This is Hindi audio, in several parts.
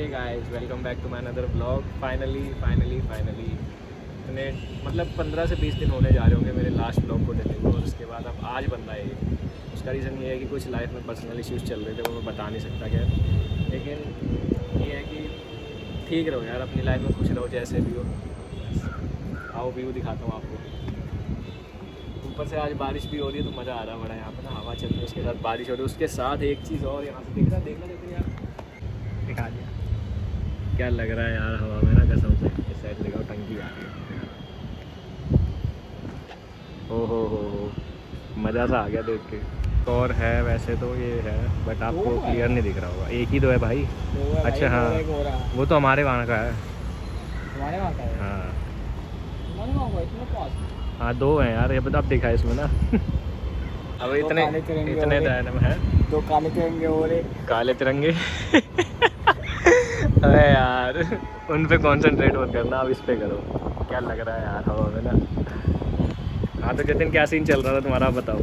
Hey guys, welcome back to my another vlog. Finally इतने मतलब 15 से 20 दिन होने जा रहे होंगे मेरे लास्ट ब्लॉग को डले हुए और उसके बाद अब आज बन रहा है ये। उसका रीज़न ये है कि कुछ लाइफ में पर्सनल इश्यूज़ चल रहे थे, वो मैं बता नहीं सकता क्या, लेकिन ये है कि ठीक रहो यार, अपनी लाइफ में खुश रहो जैसे भी हो। आओ व्यू दिखाता हूँ आपको। ऊपर से आज बारिश भी हो रही है तो मज़ा आ रहा है बड़ा, यहाँ पर ना हवा चल रही है, उसके साथ बारिश हो रही है, उसके साथ एक चीज़ और यहाँ से देखना यार, दिखा दिया क्या लग रहा है यार हवा में ना, कसम से। इस साइड लगाओ, टंकी आ रही है। हो मज़ा सा आ गया देख के। और है वैसे तो ये है, बट आपको क्लियर नहीं दिख रहा होगा। एक ही तो है भाई। अच्छा हाँ, वो तो हमारे वहाँ का है। हमारे वहाँ का है? हाँ हमारे वहाँ का इतना पास? हाँ, दो हैं यार, ये बता अब दिखा है इसमें ना। अब इतने दायरे में है। दो काले तिरंगे और एक काले तिरंगे। अरे यार उन पे कंसंट्रेट मत करना, अब इस पे करो। क्या लग रहा है यार हवा में ना। हाँ तो जतिन, क्या सीन चल रहा था तुम्हारा, बताओ।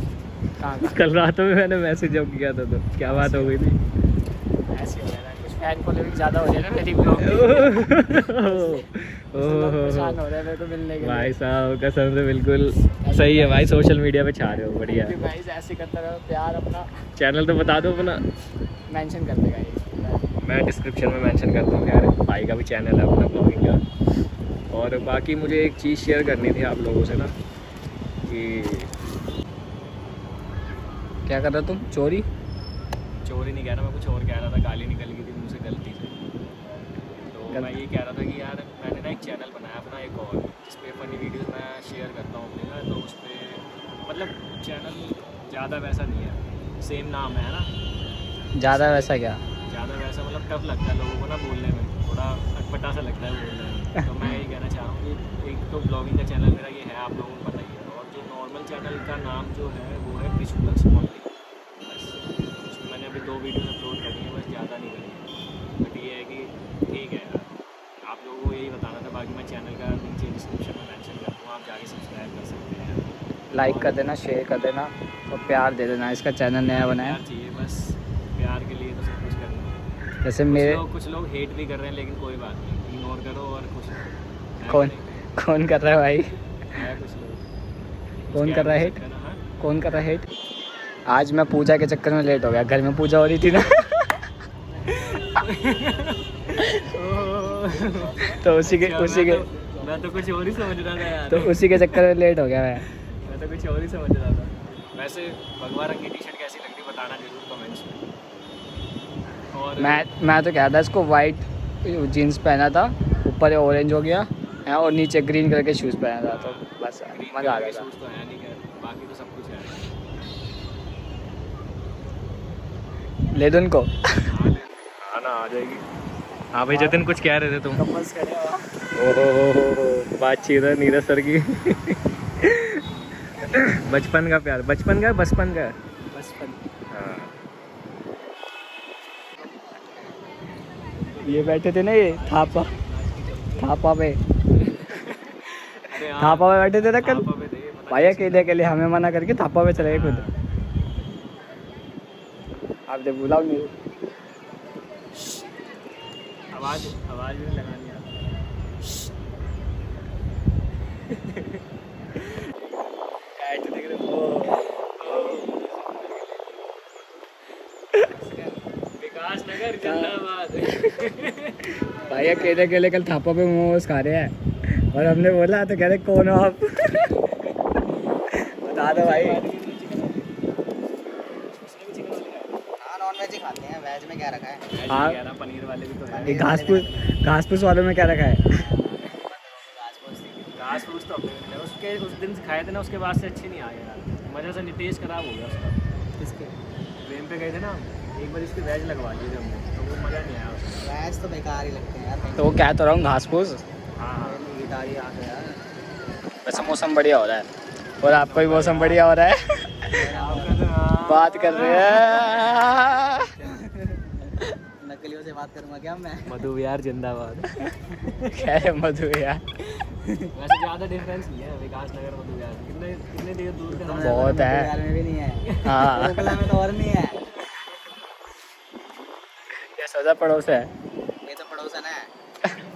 कल रात में मैंने मैसेज जब किया था तो क्या बात हो गई थी? ऐसे हो रहा है, कुछ फैन फॉलोइंग ज़्यादा हो जाए ना मेरी ब्लॉग की। परेशान हो रहे हैं मेरे को मिलने के लिए। भाई साहब कसम से बिल्कुल सही है भाई, सोशल मीडिया पे छा रहे हो, बढ़िया। भाई ऐसे करते रहो, प्यार अपना चैनल तो बता दो अपना। मेंशन कर देगा ये। मैं डिस्क्रिप्शन में मेंशन कर दूँगा यार, भाई का भी चैनल है अपना ब्लॉगिंग का। और बाकी मुझे एक चीज़ शेयर करनी थी आप लोगों से ना, कि क्या कर रहा तुम? चोरी नहीं कह रहा मैं, कुछ और कह रहा था, गाली निकल गई थी मुँह से गलती से। तो मैं ये कह रहा था कि यार मैंने ना एक चैनल बनाया अपना एक और, जिस पे फनी वीडियोस मैं शेयर करता हूँ अपने ना, तो उस पर मतलब चैनल ज़्यादा वैसा नहीं है, सेम नाम है ना। ज़्यादा वैसा क्या? ज़्यादा वैसा मतलब टफ लगता है लोगों को ना बोलने में, थोड़ा अटपटा सा लगता है बोलने में। तो मैं यही कहना चाह रहा हूँ कि एक तो ब्लॉगिंग का चैनल मेरा ये है, आप लोगों को पता ही है, और जो नॉर्मल चैनल का नाम जो है वो है क्रिशुलक्स ओनली। बस उसमें मैंने अभी 2 वीडियोस अपलोड करी हैं, बस ज़्यादा नहीं करी है। बट ये है कि ठीक है यार, आप लोगों को यही बताना था। बाकी मैं चैनल का नीचे डिस्क्रिप्शन में मेंशन कर दूँगा, आप जाके सब्सक्राइब कर सकते हैं, लाइक कर देना, शेयर कर देना और प्यार दे देना। इसका चैनल नया बनाया प्यार चाहिए बस, प्यार के लिए तो सब कुछ करना है। जैसे मेरे कुछ लोग हेट भी कर रहे हैं, लेकिन कोई बात नहीं, इग्नोर करो और खुश रहो। कौन कर रहा है भाई? है कुछ लोग। कौन कर रहा है हेट? हाँ? कौन कर रहा है हेट? आज मैं पूजा के चक्कर में लेट हो गया, घर में पूजा हो रही थी ना। तो उसी के मैं तो कुछ और ही समझ रहा था यार। तो उसी के चक्कर में लेट हो गया मैं तो कुछ और ही समझ रहा था। वैसे भगवा रंग की टी शर्ट कैसी लग रही बताना जरूर कमेंट्स में। और मैं तो कह था इसको वाइट जीन्स पहना था, ऊपर ऑरेंज हो गया है और नीचे ग्रीन कलर के शूज़ पहना था, तो बस मज़ा आ गया था। शूज़ तो है नहीं, खैर बाकी तो सब कुछ है। ले दो उनको। हाँ ना, आ जाएगी। हाँ भाई जतिन, कुछ कह रहे थे तुम? कपल्स खड़े हो। ओहो बातचीत है नीरज सर की। बचपन का प्यार, बचपन का बचपन। हाँ। ये बैठे थे ना, ये थापा पे अरे हाँ, थापा पे बैठे थे ना कल थापा पे थे, पता भाई, अकेले हमें मना करके थापा पे चले गए खुद। आप जब बुलाओ नहीं। आवाज भी नहीं लगानी विकास नगर जिंदाबाद। भाई अकेले कल थापा पे मोमोज खा रहे हैं और हमने बोला तो कह रहे कौन हो आप? बता दो भाई। नॉन वेज ही खाते हैं, वेज में क्या रखा है? हाँ, पनीर वाले भी तो है। ये घास फूस वालों में क्या रखा है? घास फूस तो अपने मिले, उसके उस दिन खाए थे ना, उसके बाद से अच्छे नहीं आए यार, मज़े से नहीं, टेस्ट खराब हो गया उसका। किसके? ट्रेन पे गए थे ना, एक बार इसके वेज लगवा लिए थे हमने, तो वो मज़ा नहीं आया उसका। वेज तो बेकार ही लगते हैं यार। तो वो कह तो रहा हूँ घास फूस। हाँ गिटारी आ गया यार। वैसे मौसम बढ़िया हो रहा है और आपका भी मौसम बढ़िया हो रहा है। बात कर रहे हैं। नकलियों से बात करूँगा क्या मैं? मधु विहार जिंदाबाद। क्या है मधु यार? वैसे ज़्यादा डिफरेंस नहीं है विकास नगर मधु विहार, कितने देर दूर के नाम। बहुत है। बिहार में भी नहीं है, हाँ, ओखला में तो और नहीं है। ये सजा पड़ोस है। ये तो ऑप्शन है।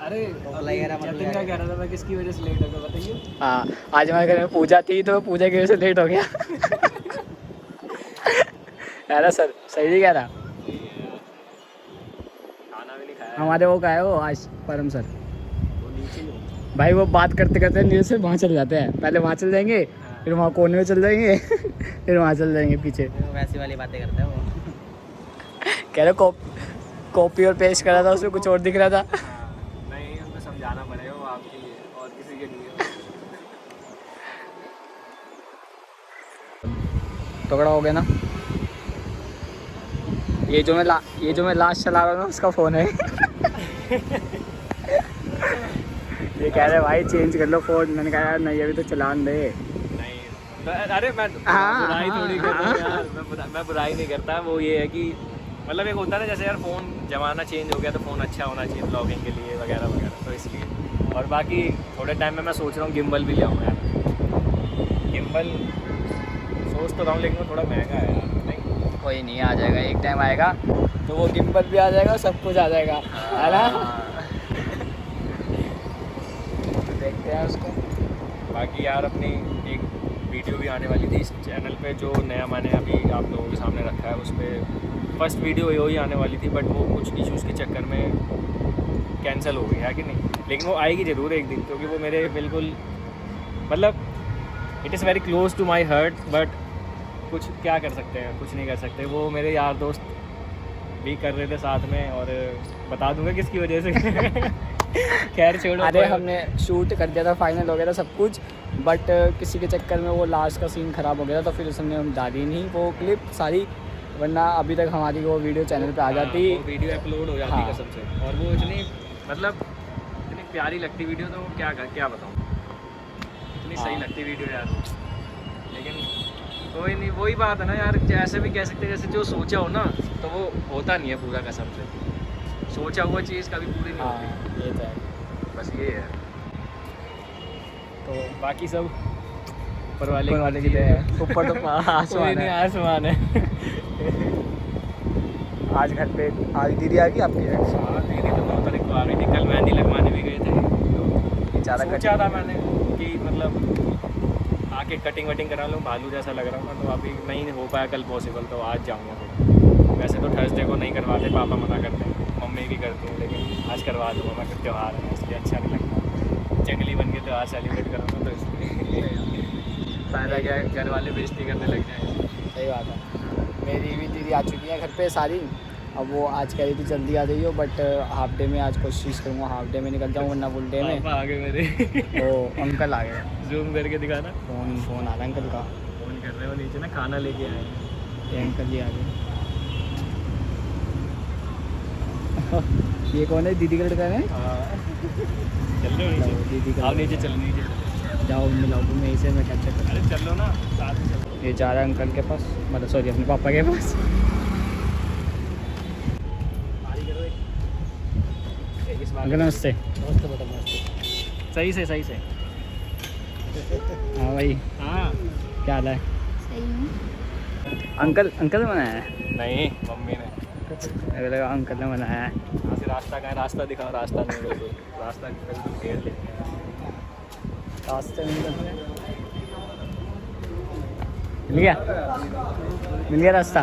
अरे वगैरह मत जतिन क्या कह रहा था, मैं किसकी वजह से लेट हो गया बताइए। हाँ, आज हमारे घर में पूजा थी तो पूजा की वजह से लेट हो गया। है ना सर, सही नहीं कह रहा? खाना भी नहीं खाया हमारे वो का है वो आज परम सर, वो नीचे ही हो। भाई वो बात करते करते नीचे से वहाँ चले जाते हैं। पहले वहाँ चल जाएंगे, फिर वहाँ कोने में चल जाएंगे, फिर वहाँ चल जाएंगे पीछे। वो वैसी वाली बातें करता है वो। कह रहे कॉपी और पेस्ट करा था, उसमें कुछ और दिख रहा था। नहीं उसमें समझाना पड़ेगा, वो आपके लिए और किसी के लिए। तगड़ा हो गया ना। ये जो मैं लास्ट चला रहा हूँ ना उसका फ़ोन है। ये कह रहे भाई चेंज कर लो फ़ोन। मैंने कहा यार नहीं, अभी तो चलान दे। नहीं अरे मैं हाँ, बुराई थोड़ी कर रहा हूँ हाँ। यार, मैं बुराई नहीं करता। वो ये है कि मतलब एक होता है ना, जैसे यार फ़ोन ज़माना चेंज हो गया तो फ़ोन अच्छा होना चाहिए ब्लॉगिंग के लिए वगैरह वगैरह, तो इसलिए। और बाकी थोड़े टाइम में मैं सोच रहा हूँ गिम्बल भी ले आऊँ यार। गिम्बल सोच तो रहा हूँ, लेकिन वो थोड़ा महंगा है यार। नहीं कोई नहीं, आ जाएगा, एक टाइम आएगा तो वो गिम्बल भी आ जाएगा, सब कुछ आ जाएगा, है ना? तो देखते हैं उसको। बाकी यार अपनी एक वीडियो भी आने वाली थी इस चैनल पे, जो नया मैंने अभी आप लोगों के सामने रखा है। उस पर फर्स्ट वीडियो ही आने वाली थी, बट वो कुछ इश्यूज़ के चक्कर में कैंसिल हो गई है कि नहीं। लेकिन वो आएगी ज़रूर एक दिन, क्योंकि वो मेरे बिल्कुल मतलब it is very close to my heart. But कुछ क्या कर सकते हैं, कुछ नहीं कर सकते। वो मेरे यार दोस्त भी कर रहे थे साथ में, और बता दूंगा किसकी वजह से। खैर छोड़ो। अरे हमने शूट कर दिया था, फाइनल हो गया था सब कुछ, बट किसी के चक्कर में वो लास्ट का सीन ख़राब हो गया था, तो फिर उसने हम डाली नहीं वो क्लिप सारी, वरना अभी तक हमारी वो वीडियो चैनल पे आ जाती। वो वीडियो अपलोड हो जाती हाँ। कसम से। और वो इतनी मतलब इतनी प्यारी लगती वीडियो, तो क्या बताऊँ, इतनी सही हाँ। लगती वीडियो यार। लेकिन कोई नहीं, वही बात है ना यार, ऐसे भी कह सकते हैं जैसे जो सोचा हो ना तो वो होता नहीं है पूरा कसम से। सोचा हुआ चीज़ कभी पूरी नहीं हाँ, होती। ये तो है। बस ये है। तो बाकी सब ऊपर वाले की दया है। ऊपर तो कोई आसमान नहीं, है। आसमान है। आज घर पे आज दीदी आ गई आपकी? हाँ दीदी तो 9 तारीख को आ गई थी। कल मेहंदी लगवाने भी गए थे, तो ज़्यादा सोचा था मैंने कि मतलब आके कटिंग वटिंग करा लूँ, भालू जैसा लग रहा था। तो अभी नहीं हो पाया कल पॉसिबल, तो आज जाऊँगा फिर। वैसे तो थर्सडे को नहीं करवाते, पापा मना करते हैं, मम्मी भी करती हैं, लेकिन आज करवा दूँगा मैं। फिर त्यौहार है इसलिए अच्छा नहीं लगता, जंगली बन के त्यौहार सेलिब्रेट करूँगा, तो इसलिए फ़ायदा क्या है, घर वाले बेइज्जती करने लग जाए। सही बात है। मेरी भी दीदी आ चुकी है घर पे सारी। अब वो आज कह रही थी जल्दी आ जाइए, बट हाफ डे में आज कोशिश करूँगा हाफ डे में निकल जाऊँ, वरना फुल डे में। पापा आ गए मेरे। तो अंकल आ गए, जूम करके दिखाना। फ़ोन आ रहा है अंकल का। फ़ोन कर रहे हो नीचे ना, खाना लेके आए हैं। ये अंकल जी आ गए। ये कौन है? दीदी का लड़का है? हाँ। चल रहे हो नीचे? दीदी का आओ नीचे, चल नीचे। जाओ मिलाओ मैं इसे, मैं कैप्चर कर। अरे चलो ना, साथ में चलो। ये जा रहा है अंकल के पास, मतलब सॉरी अपने पापा के पास। अंकल नमस्ते। सही से सही से। हाँ भाई, हाँ क्या हाल है? सही हूँ। अंकल ने बनाया है? नहीं, मम्मी ने। मेरे लगा अंकल ने बनाया है। यहाँ से रास्ता कहाँ है? रास्ता दिखाओ। रास्ता नहीं है, रास्ता कहीं घेर लेते हैं। रास्ते में मिल गया रास्ता।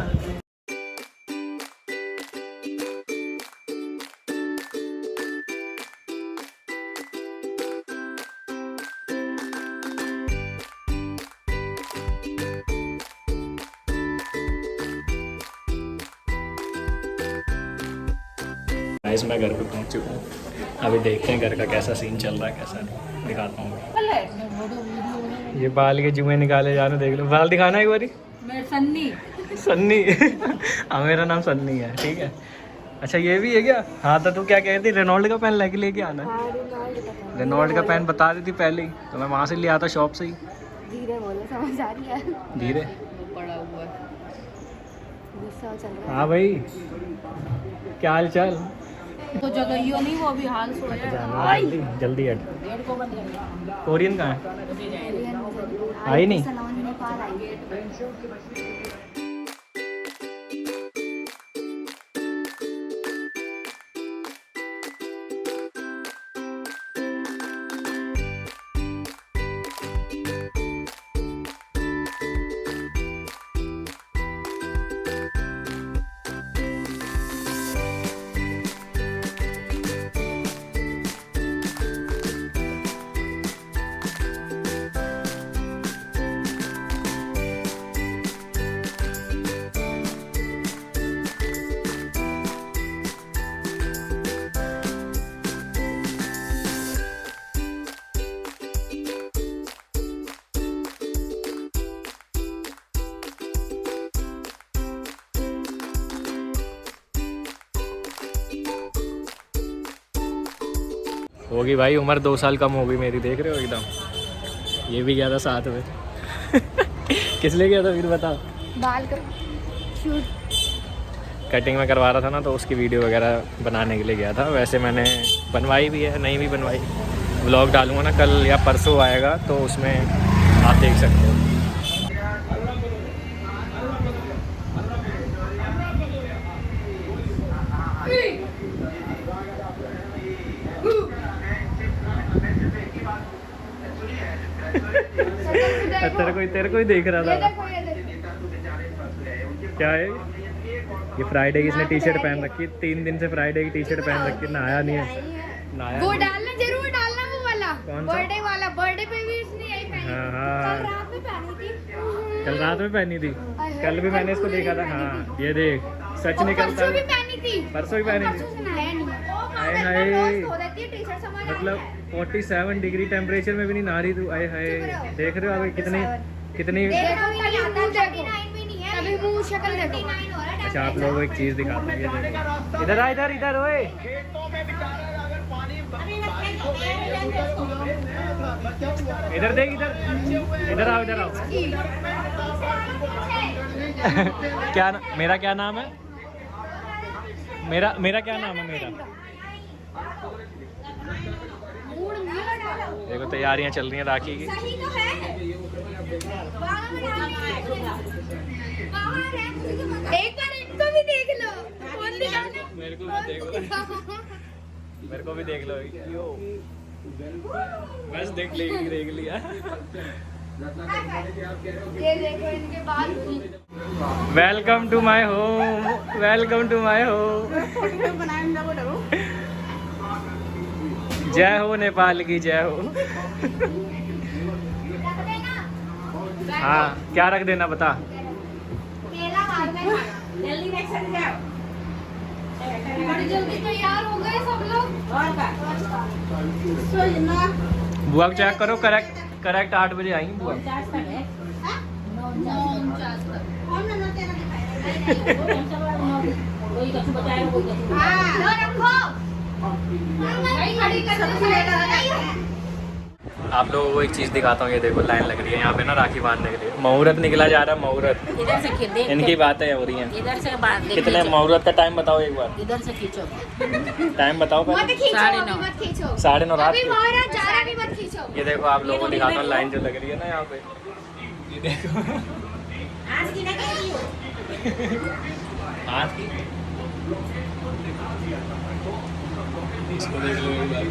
गाइस मैं घर पे पहुंच चुका हूँ। अभी देखते हैं घर का कैसा सीन चल रहा है, कैसा दिखाता हूँ। ये बाल के जुए निकाले जा रहे, देख लो। बाल दिखाना एक बारी। मैं सन्नी। सन्नी। हाँ मेरा नाम सन्नी है, ठीक है। अच्छा ये भी है क्या? हाँ तो तू क्या कह रही थी, रेनॉल्ड का पेन लेके आना है? रेनॉल्ड का पेन बता रही थी पहले ही, तो मैं वहाँ से ले आता शॉप से ही। धीरे बोलो, समझ आ रही है। धीरे। पड़ा हुआ है, गुस्सा चल रहा हाँ भाई, क्या हाल चाल? है। तो जगह नहीं, वो भी हाल सोया। जल्दी जल्दी हट। कोरियन कहाँ है? आई नहीं? सलाम नेपाल आई। होगी भाई, उम्र 2 साल कम हो गई मेरी, देख रहे हो एकदम। ये भी गया था साथ में। किस लिए गया था फिर बता। बाल का शूट। कटिंग में करवा रहा था ना, तो उसकी वीडियो वगैरह बनाने के लिए गया था। वैसे मैंने बनवाई भी है, नहीं भी बनवाई। व्लॉग डालूंगा ना कल या परसों आएगा, तो उसमें आप देख सकते हो। तेरे को ही देख रहा था। क्या है ये? फ्राइडे की इसने टी शर्ट पहन रखी है, 3 दिन से फ्राइडे की टी शर्ट पहन रखी है, नहाया नहीं है। नहाया वो नहीं। डालना जरूर डालना, वो वाला कौन सा? बर्थडे वाला। बर्थडे पे भी इसने यही पहनी थी। हाँ, कल रात में पहनी थी। कल रात में पहनी थी। कल भी मैंने इसको देखा था। हाँ ये देख, सच निकलता परसों भी है। पहनी थी। परसों भी पहनी थी। परसों से नहाया नहीं। आए हाय, धो देती है टी-शर्ट सामान। मतलब 47 डिग्री टेम्परेचर में भी नहीं नहा रही तू। आए हाय, देख रहे हो अभी कितनी कितनी। अभी मुंह शक्ल देखो। अच्छा आप लोगों को एक चीज़ दिखाता हूँ, ये देखो। इधर आ, इधर इधर ओए। इधर देख, इधर इधर आओ, इधर आओ। क्या मेरा क्या नाम है? मेरा क्या नाम है मेरा? देखो तैयारियां चल रही हैं राखी की। एक बार इनको भी देख लो। मेरे को भी देख लो। मेरे को भी देख लो। यो बस देख लिया। ये देखो इनके बाल। Welcome to my home, welcome to my home. जय हो नेपाल की, जय हो। हाँ क्या रख देना बता। बड़ी जल्दी तैयार हो गए सब लोग। बुआ को चेक करो, करेक्ट 8 बजे आएंगी बुआ। आप लोगों को एक चीज़ दिखाता हूँ, ये देखो लाइन लग रही है यहाँ पे ना राखी बांधने के लिए। मुहूर्त निकला जा रहा है, मुहूर्त। इधर से खींच दे। इनकी बातें हो रही हैं। इधर से बांध दे। कितने मुहूर्त का टाइम बताओ एक बार। इधर से खींचो। टाइम बताओ मत पहले। खींचो, 9:30। अभी मत खींचो। 9:30 रात अभी के। महाराज जा रहा, अभी मत खींचो। ये देखो आप लोगों को दिखाता हूँ लाइन जो लग रही है ना यहाँ पे। ये देखो आज की ना कह रही हो। हाथ की। इसको देख लो एक बार,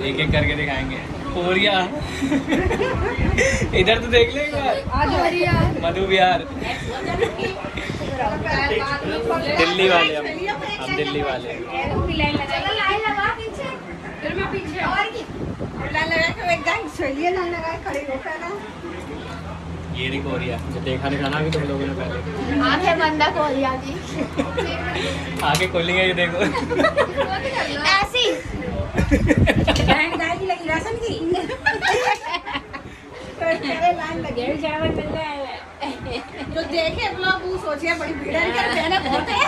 एक एक करके दिखाएंगे। कोरिया इधर तो देख ले एक बार। मधु विहार। दिल्ली वाले हम दिल्ली वाले। लाइन लगा पीछे, फिर मैं पीछे। और की ये रही कोरिया, जो देखा नहीं था ना अभी तुम लोगों ने पहले। आंखें बंद है कोरिया की। आगे खोलेंगे, ये देखो। ऐसी गाय की लगी राशन की। गेहूं चावल मिल रहा है। जो देखे ब्लॉग वो सोचिए बड़ी भीड़ है, इनके बहने बहुत है।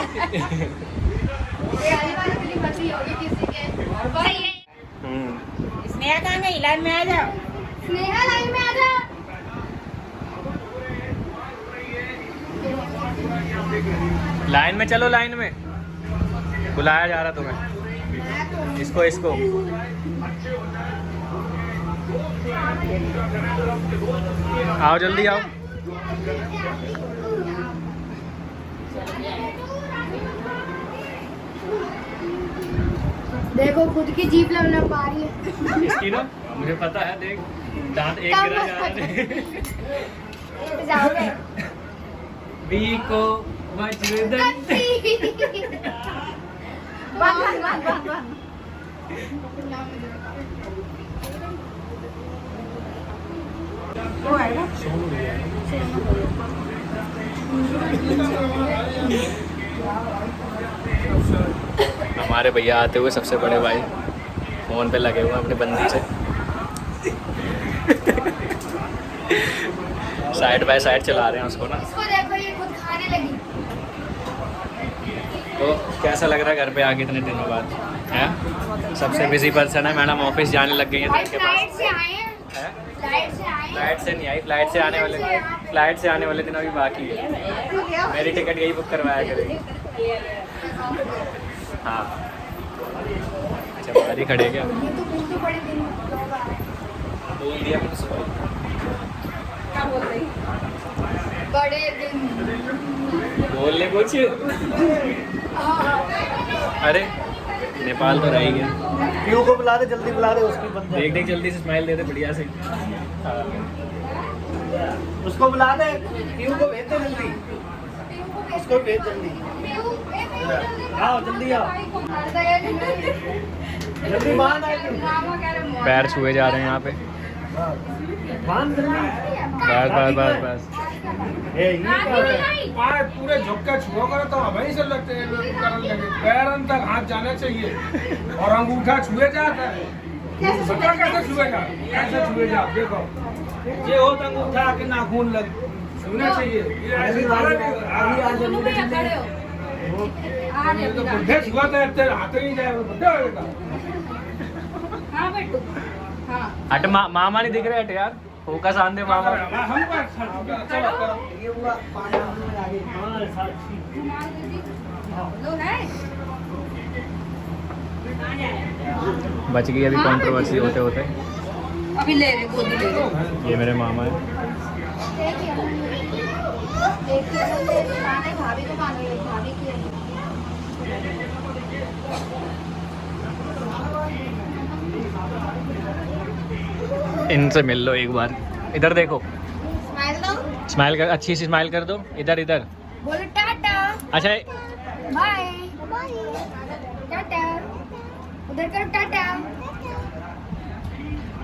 बची होगी किसी के। सही है। स्नेहा कहाँ गई? लाइन में आ जाओ। स्नेहा लाइन में आ जा। लाइन में चलो, लाइन में बुलाया जा रहा तुम्हें। इसको आओ जल्दी आओ। देखो खुद की जीप लग पा रही है। इसकी ना मुझे पता है, देख दांत एक गिरा जा रहा है। जाओगे बी को वज्रदंड। हमारे भैया आते हुए सबसे बड़े भाई फोन पे लगे हुए हैं अपनी बंदी से। साइड बाय साइड चला रहे हैं उसको ना। इसको देखो, ये खुद खाने लगी। तो कैसा लग रहा है घर पे आके इतने दिनों बाद? है सबसे बिजी पर्सन है मैडम, ऑफिस जाने लग गई है तो इनके पास से आए हैं, है। फ्लाइट से आए हैं। फ्लाइट से नहीं आई, फ्लाइट से आने वाले दिन अभी बाकी है। मेरी टिकट यही बुक करवाया करेगी। हाँ अच्छा बाहर ही खड़े क्या? तो बड़े दिन लोग आए हैं। बोल दिया मैंने सुना। क्या बोल रही? बड़े दिन। बोलने कुछ। अरे नेपाल तो रह ही गया। पीयू को बुला दे, जल्दी बुला दे, उसकी बंदे देख देख जल्दी से स्माइल दे दे बढ़िया से। हाँ। उसको बुला दे, पीयू को भेज दे जल्दी, उसको भेज जल्दी। आओ जल्दी आओ, जल्दी बांध आए। पैर छुए जा रहे हैं यहाँ पे। बांध जल्दी। बस बस बस बस। ए ये क्या होता है? पैर पूरे झुक के छुओ करो तो वहीं से लगते हैं करने लगे। पैर तक हाथ जाना चाहिए और अंगूठा छुए जाता है। पता कैसे छुएगा? कैसे छुएगा? देखो ये हो तो अंगूठा के नाखून लग छूना चाहिए। ये ऐसे तो बुढ़े छुआ तो तेरे हाथ ही नहीं जाएगा, बुढ़ा होगा। हाँ बेटू, हाँ। हट मामा नहीं दिख रहे हट यार, फोकस आन दे मामा। हम चलो करो। ये हुआ पानी में आगे। हाँ साथ लो है। बच गई अभी कंट्रोवर्सी होते होते। अभी ले रहे, गोदी ले रहे। ये मेरे मामा है। देखिए भाभी को पानी भाभी की इनसे मिल लो एक बार, इधर देखो, स्माइल दो, स्माइल कर, अच्छी सी स्माइल कर दो। इधर इधर। बोलो टाटा अच्छा बाय टाटा, उधर करो टाटा।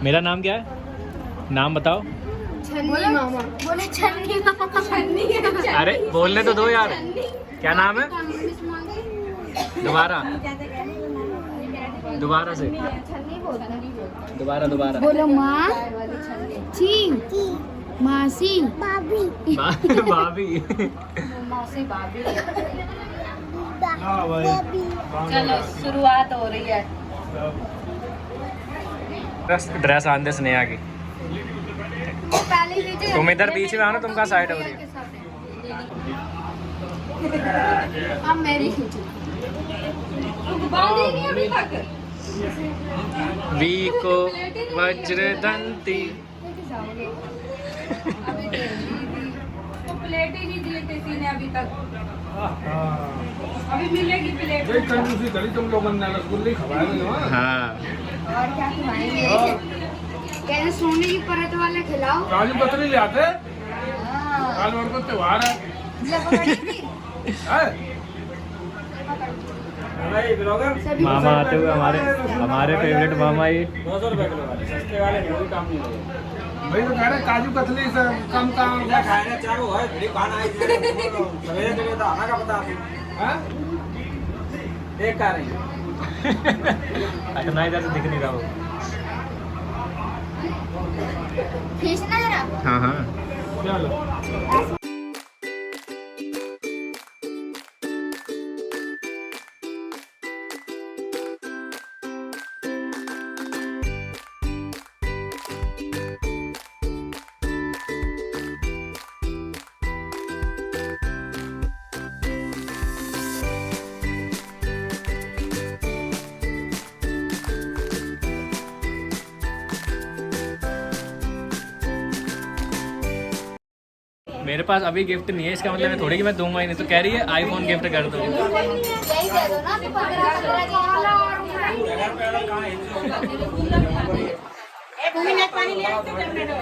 मेरा नाम क्या है? नाम बताओ। छन्नी मामा, बोले छन्नी मामा। छन्नी अरे बोलने तो दो यार, क्या नाम है? दोबारा दोबारा से, दोबारा दोबारा। बोलो माँ ची मासी भाभी। मौसी भाभी। चलो शुरुआत हो रही है। ड्रेस आन दे स्नेहा की। पहले नीचे तुम इधर बीच में आओ ना, तुम कहाँ साइड हो रही हो? अब मेरी खींचो। बांधी नहीं अभी तक। वी को वज्रदंती। तो प्लेट ही नहीं दिए किसी ने अभी तक। अभी मिलेगी प्लेट। ये कंजूसी गली तुम लोगों ने रसगुल्ले खवाए थे ना। हाँ और क्या खिलाएंगे? कहते सोने की परत वाला खिलाओ। काजू कतरी ले आते, काल वार को त्योहार है। है? सभी मामा आते हुए हमारे फेवरेट मामा ये। 200 रुपए किलो वाले सस्ते वाले कोई काम नहीं लगे। भाई तो कह रहे काजू कतली से कम काम क्या खाएगा चाहे वो है घड़ी खाना है सवेरे सवेरे तो आना का पता आपको। है? एक खा रही है। अच्छा ना इधर से दिख नहीं रहा वो। खींचना जरा। हाँ हाँ चलो मेरे पास अभी गिफ्ट नहीं है, इसका मतलब मैं थोड़ी कि मैं दूंगा ही नहीं। तो कह रही है आईफोन गिफ्ट कर दो। यही दे दो ना, 2 मिनट पानी ले आओ तो करने दो।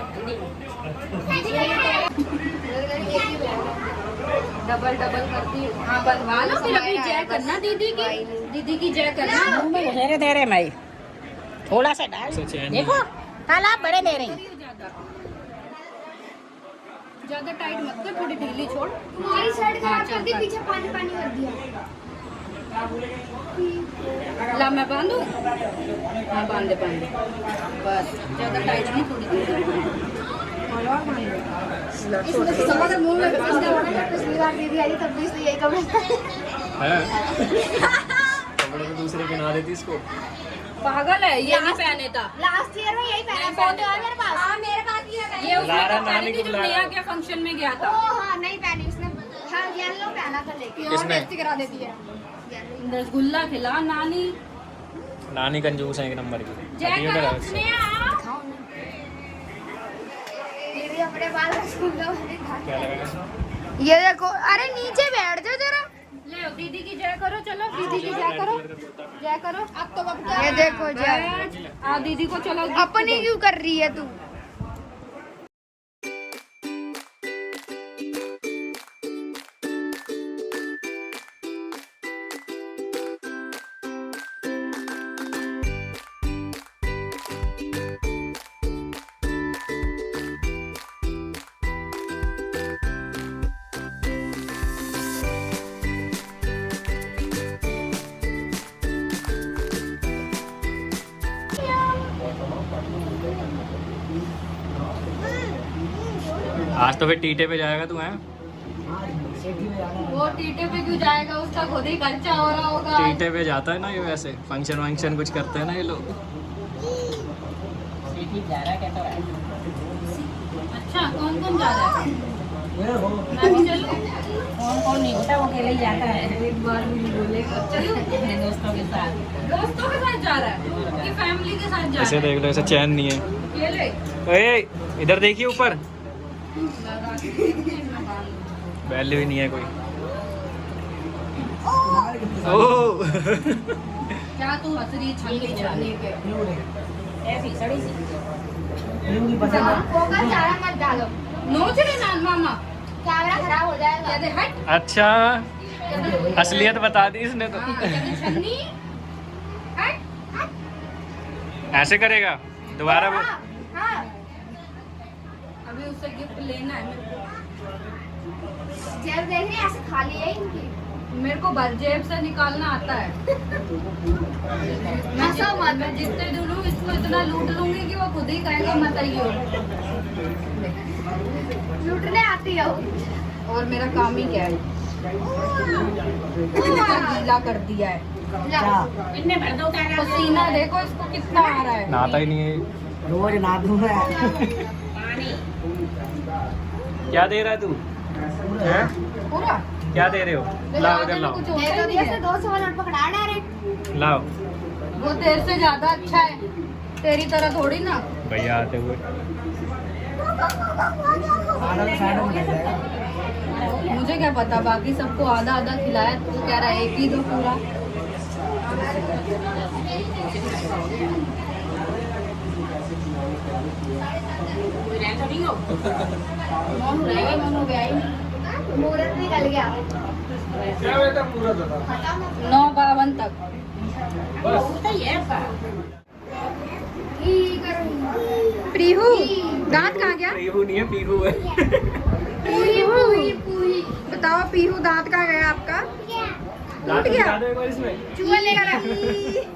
डबल डबल करती हूँ। हाँ बनवा लो फिर अभी जय करना दीदी की जय करना। धीरे धीरे भाई, थोड़ा सा डाल। देखो कल आप बड़े दे रही। ज्यादा टाइट मत कर, थोड़ी ढीली छोड़। तुम्हारी शर्ट खराब कर दी, पीछे पानी पानी कर दिया। ला मैं बांधू। हाँ बांधे बस, ज्यादा टाइट नहीं, थोड़ी ढीली। इसमें तो मुंह में पिछली बार दीदी आई तब भी इसने यही कपड़े है कपड़े तो दूसरे पहना देती इसको। पागल है, ये नहीं पहने था। लास्ट ईयर में यही पहना था तो मेरे पास। हाँ मेरे पास ही है। ये उसने लारा तो पहनी नानी थी को जब बुला नया रहा। के फंक्शन में गया था। ओ हाँ नहीं पहनी उसने। हाँ येलो पहना था लेके। किसने? बेइज्जती करा देती है। रसगुल्ला खिला नानी। नानी कंजूस है एक नंबर की। जय हटियो करो करा स्नेहा। दीदी अपने बाल रसगुल्ला वाले खा क्या लगा इसमें? ये देखो, अरे नीचे बैठ जाओ जरा। ले दीदी की जय करो, चलो दीदी की जय करो, जय करो। अब तो अब क्या? ये देखो जय। आ दीदी को चलो। अपनी क्यों कर रही है तू? आज तो फिर टीटे पे जाएगा तू हैं? वो टीटे पे क्यों जाएगा, उसका खुद ही खर्चा हो रहा होगा। टीटे पे जाता है ना ये, वैसे फंक्शन वंक्शन कुछ करते हैं ना ये लोग। अच्छा कौन कौन जा रहा है? मैं भी चलूं? कौन कौन नहीं होता, वो अकेले ही जाता है। एक बार भी नहीं बोलेगा। चलूं? अपने दोस्तों के साथ। दोस्तों के साथ जा रहा है कि फैमिली के साथ जा ऐसे रहा है? देख लो, ऐसा चैन नहीं है। अकेले? ओए इधर देखिए ऊपर, वैल्यू ही नहीं है कोई। ओह क्या तू हंस रही छलनी छलनी पे? ऐसी सड़ी सी। फोकस ज्यादा मत डालो, नोच रहे ना मामा। कैमरा खराब हो जाएगा। कहते हट, अच्छा असलियत बता दी इसने तो। हाँ, कहते छलनी हट। ऐसे करेगा दोबारा वो। हाँ, हाँ। अभी उससे गिफ्ट लेना है मेरे को। जेब देख रही है, ऐसे खाली है इनकी। मेरे को जेब से निकालना आता है। मैं जितने दूर इसको इतना लूट लूंगी कि वो खुद ही कहेगा मत आइयो। लूटने आती हो। और मेरा काम ही क्या है? कितना गीला कर दिया है। इतने भर दो क्या पसीना देखो इसको कितना आ रहा है। नहाता ही नहीं है। रोज ना दूंगा। क्या दे रहा है तू हैं? पूरा क्या दे रहे हो? लाओ इधर लाओ, कुछ ये होता तो नहीं जैसे है। 200 वाला नोट पकड़ा डायरेक्ट। लाओ वो तेरे से ज्यादा अच्छा है, तेरी तरह थोड़ी ना। भैया आते हुए। मुझे क्या पता, बाकी सबको आधा आधा खिलाया, तू कह रहा है एक ही दो पूरा। नहीं हो। मोनू रह गया, मोनू गया ही नहीं। मुहूर्त निकल गया। क्या बेटा पूरा दादा 9:52 तक। होता ही है ऐसा। प्रीहू दांत कहाँ गया? पीहू नहीं है, पीहू है। पूही बताओ पीहू दांत कहाँ गया आपका? दांत गया? दिखा दो एक बार इसमें। चूहा ले गया।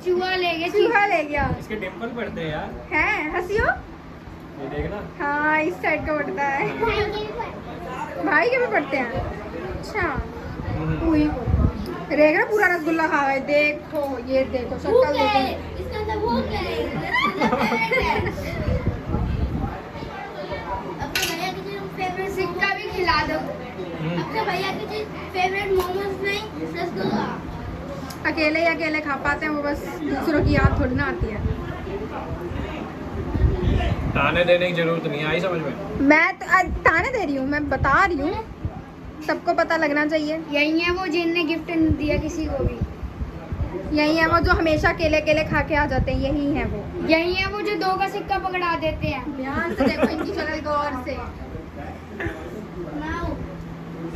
चूहा ले गया। चूहा ले गया इसके डिंपल पड़ते हैं यार, है? हंसियो। ये देखना। हाँ इस साइड का पड़ता है, भाई के भी पड़ते हैं। अच्छा पूही रहेगा पूरा रसगुल्ला खा गए। देखो ये देखो शक्ल देखो। इसका तो वो क्या है? अपने भैया की जो फेवरेट सिक्का भी खिला दो। अपने भैया की जो फेवरेट मोमोज नहीं, रसगुल्ला। अकेले ही अकेले खा पाते हैं वो, बस दूसरों की याद थोड़ी ना आती है। ताने देने की जरूरत नहीं आई समझ में। मैं ताने दे रही हूँ, मैं बता रही हूँ, सबको पता लगना चाहिए। यही है वो जिनने गिफ्ट नहीं दिया किसी को भी। यही है वो जो हमेशा अकेले अकेले खा के आ जाते हैं, यही है वो। यही है वो जो 2 का सिक्का पकड़ा देते हैं। ध्यान से देखो इनकी शक्ल को और से।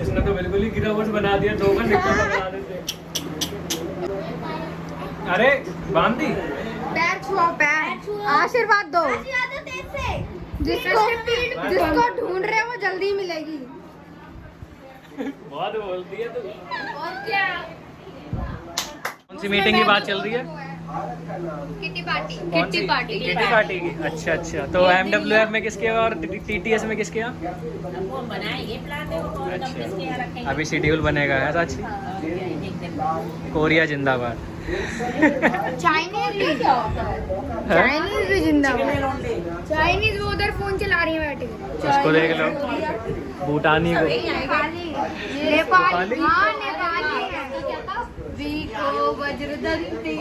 इसने तो बिल्कुल ही गिरा हुआ बना दिया, 2 का सिक्का बना देते। अरे बांध दी। पैर छुआओ, पैर आशीर्वाद दो। जिसको ढूंढ रहे हो वो जल्दी मिलेगी। बहुत बोलती है तू। और क्या? कौन सी मीटिंग की बात चल रही है? Kitty party. किटी पार्टी की। अच्छा अच्छा, तो MWF में किसके और TTS में किसके यहाँ? वो बनाएंगे प्लान, देखो कौन कब किसके यहाँ अच्छा रखेंगे। अभी शेड्यूल बनेगा है साची। हाँ, देख कोरिया जिंदाबाद। चाइनीज भी चाइनीज भी जिंदाबाद। चाइनीज वो उधर फोन चला रही है बैठे। उसको देख लो, भूटानी को। नेपाली, हाँ नेपाली है। वीको वज्रदंती।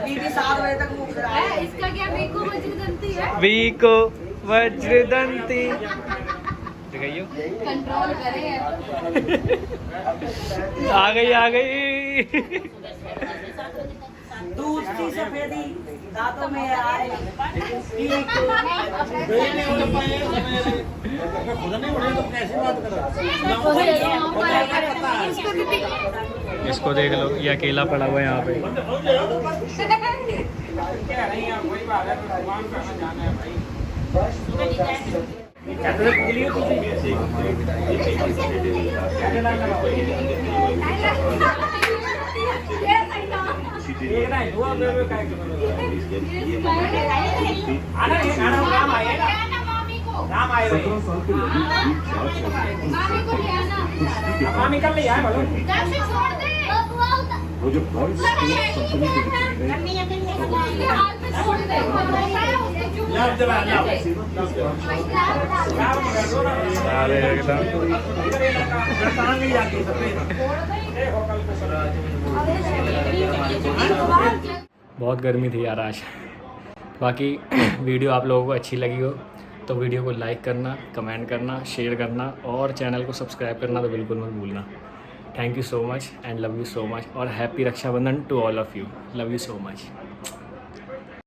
दीदी 7 बजे तक मुख रहा है। इसका क्या वीको वज्रदंती है? वीको वज्रदंती। दिखाइयो। कंट्रोल करे। आ गई। दूध की सफेदी दांतों में आए। इसको देख लो, ये अकेला पड़ा हुआ है यहाँ पे। वो जो बॉयज बहुत गर्मी थी यार आज। बाकी वीडियो आप लोगों को अच्छी लगी हो तो वीडियो को लाइक करना, कमेंट करना, शेयर करना और चैनल को सब्सक्राइब करना तो बिल्कुल मत भूलना। Thank you so much and love you so much और happy Rakshabandhan to all of you. Love you so much.